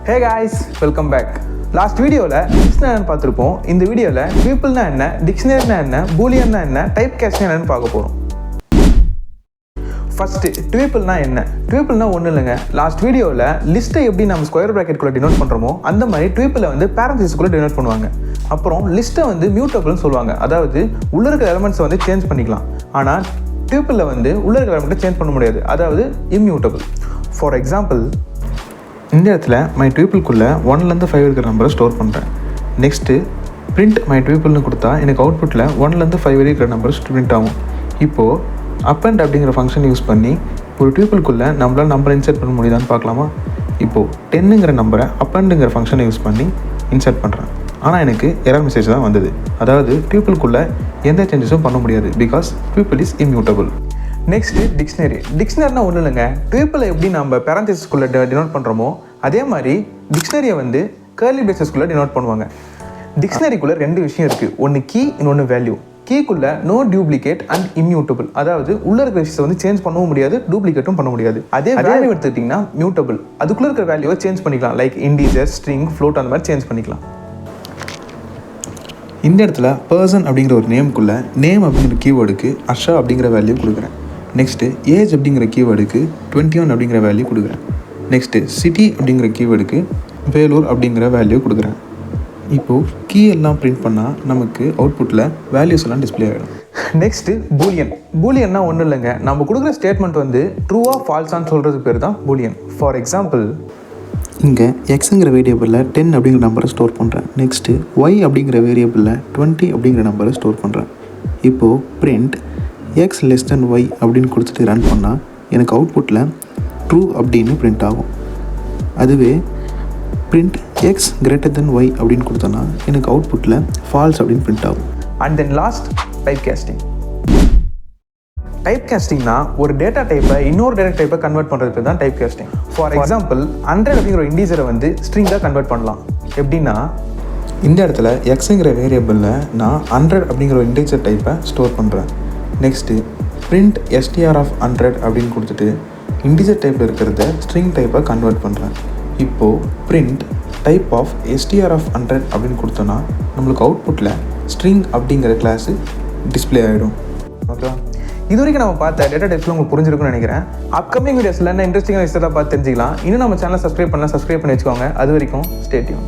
Hey guys, welcome back. Last video la dictionary பார்த்திருப்போம். இந்த வீடியோல tuple னா என்ன, dictionary னா என்ன, boolean னா என்ன, type casting என்னன்னு பார்க்க போறோம். First, tuple னா என்ன? tuple னா ஒண்ணும் இல்லங்க. லாஸ்ட் வீடியோல லிஸ்ட் எப்படி நம்ம ஸ்கொயர் பிராக்கெட் குள்ள டினோட் பண்றோமோ அந்த மாதிரி tuple வந்து parenthesis குள்ள டினோட் பண்ணுவாங்க. அப்புறம் லிஸ்ட்டை வந்து mutable னு சொல்வாங்க. அதாவது உள்ள இருக்க எலிமெண்ட்ஸ் வந்து சேஞ்ச் பண்ணிக்கலாம். ஆனா tuple ல வந்து உள்ள இருக்க எலிமெண்ட்டை சேஞ்ச் பண்ண முடியாது. அதாவது immutable. For example, இந்த இடத்துல மை tuple-குள்ளே 1லேருந்து 5 இருக்கிற நம்பரை ஸ்டோர் பண்ணுறேன். நெக்ஸ்ட்டு பிரிண்ட் மை tuple-னு கொடுத்தா எனக்கு அவுட்புட்டில் 1லேருந்து 5 வரை இருக்கிற நம்பர் பிரிண்ட் ஆகும். இப்போது அப்பண்ட் அப்படிங்கிற ஃபங்க்ஷன் யூஸ் பண்ணி ஒரு tuple-குள்ளே நம்மளால் நம்பரை இன்சர்ட் பண்ண முடியுதான்னு பார்க்கலாமா? இப்போது 10ங்கிற நம்பரை அப்பண்டுங்கிற ஃபங்க்ஷனை யூஸ் பண்ணி இன்சர்ட் பண்ணுறேன். ஆனால் எனக்கு எரர் மெசேஜ் தான் வந்தது. அதாவது tuple-குள்ளே எந்த சேஞ்சஸும் பண்ண முடியாது. Because tuple is immutable. Next டிக்ஷனரினா ஒன்றும் இல்லைங்க. tuple எப்படி நம்ம பேரந்தசிஸ்குள்ளே டினோட் பண்ணுறோமோ அதே மாதிரி டிக்ஷனரியை வந்து கர்லி பிரேசஸ்குள்ளே டினோட் பண்ணுவாங்க. டிக்ஷனரிக்குள்ளே ரெண்டு விஷயம் இருக்குது. ஒன்று கீ, இன்னொன்று வேல்யூ. கீக்குள்ளே நோ டூப்ளிகேட் அண்ட் இம்யூட்டபிள், அதாவது உள்ள இருக்கிற விஷயத்தை வந்து சேஞ்ச் பண்ணவும் முடியாது, டூப்ளிகேட்டும் பண்ண முடியாது. அதே வேல்யூ எடுத்துக்கிட்டிங்கன்னா மியூட்டபிள், அதுக்குள்ளே இருக்கிற வேல்யூவை சேஞ்ச் பண்ணிக்கலாம். லைக் இண்டீஜர், ஸ்ட்ரிங், ஃப்ளோட் அந்த மாதிரி சேஞ்ச் பண்ணிக்கலாம். இந்த இடத்துல பர்சன் அப்படிங்கிற ஒரு நேமுக்குள்ளே நேம் அப்படிங்கிற கீவேர்டுக்கு அஷா அப்படிங்கிற வேல்யூ கொடுக்குறேன். நெக்ஸ்ட்டு ஏஜ் அப்படிங்கிற கீவேர்டுக்கு 21 அப்படிங்கிற வேல்யூ கொடுக்குறேன். நெக்ஸ்ட்டு சிட்டி அப்படிங்கிற கீவேர்டுக்கு வேலூர் அப்படிங்கிற வேல்யூ கொடுக்குறேன். இப்போது கீ எல்லாம் பிரிண்ட் பண்ணால் நமக்கு அவுட்புட்டில் வேல்யூஸ் எல்லாம் டிஸ்பிளே ஆகிடும். நெக்ஸ்ட்டு பூலியன்னா ஒன்றும் இல்லைங்க. நம்ம கொடுக்குற ஸ்டேட்மெண்ட் வந்து ட்ரூவா ஃபால்ஸான்னு சொல்கிறது பேர் தான் பூலியன். ஃபார் எக்ஸாம்பிள், இங்கே எக்ஸுங்கிற வேரியபிளில் 10 அப்படிங்கிற நம்பரை ஸ்டோர் பண்ணுறேன். நெக்ஸ்ட்டு ஒய் அப்படிங்கிற வேரியபிளில் 20 அப்படிங்கிற நம்பரை ஸ்டோர் பண்ணுறேன். இப்போது print x less than y அப்படின்னு கொடுத்துட்டு ரன் பண்ணால் எனக்கு அவுட்புட்டில் ட்ரூ அப்படின்னு பிரிண்ட் ஆகும். அதுவே print x greater than y அப்படின்னு கொடுத்தோன்னா எனக்கு அவுட்புட்டில் ஃபால்ஸ் அப்படின்னு பிரிண்ட் ஆகும். அண்ட் தென் லாஸ்ட் டைப் கேஸ்டிங்னா ஒரு டேட்டா டைப்பை இன்னொரு டேட்டா டைப்பை கன்வெர்ட் பண்ணுறதுக்கு தான் டைப் கேஸ்டிங். ஃபார் எக்ஸாம்பிள் 100 அப்படிங்கிற ஒரு இண்டீஜரை வந்து ஸ்ட்ரிங்காக கன்வெர்ட் பண்ணலாம். எப்படின்னா இந்த இடத்துல எக்ஸுங்கிற வேரியபிளில் நான் 100 அப்படிங்கிற ஒரு இண்டீஜர் டைப்பை ஸ்டோர் பண்ணுறேன். நெக்ஸ்ட்டு பிரிண்ட் str of 100 அப்படின்னு கொடுத்துட்டு இண்டீஜர் டைப்பில் இருக்கிறத ஸ்ட்ரிங் டைப்பை கன்வெர்ட் பண்ணுறேன். இப்போது print type of str of 100 அப்படின்னு கொடுத்தோன்னா நம்மளுக்கு அவுட்புட்டில் ஸ்ட்ரிங் அப்படிங்கிற கிளாஸு டிஸ்பிளே ஆகிடும். ஓகேவா? இது வரைக்கும் நம்ம பார்த்த டேட்டா டைப்ஸில் உங்களுக்கு புரிஞ்சிருக்குன்னு நினைக்கிறேன். அப்கமிங் வீடியோஸில் என்ன இன்ட்ரெஸ்டிங்காக விஷயத்தை பார்த்து தெரிஞ்சிக்கலாம். இன்னும் நம்ம சேனலை சப்ஸ்கிரைப் பண்ணி வச்சுக்கோங்க. அது வரைக்கும் ஸ்டே டியூன்.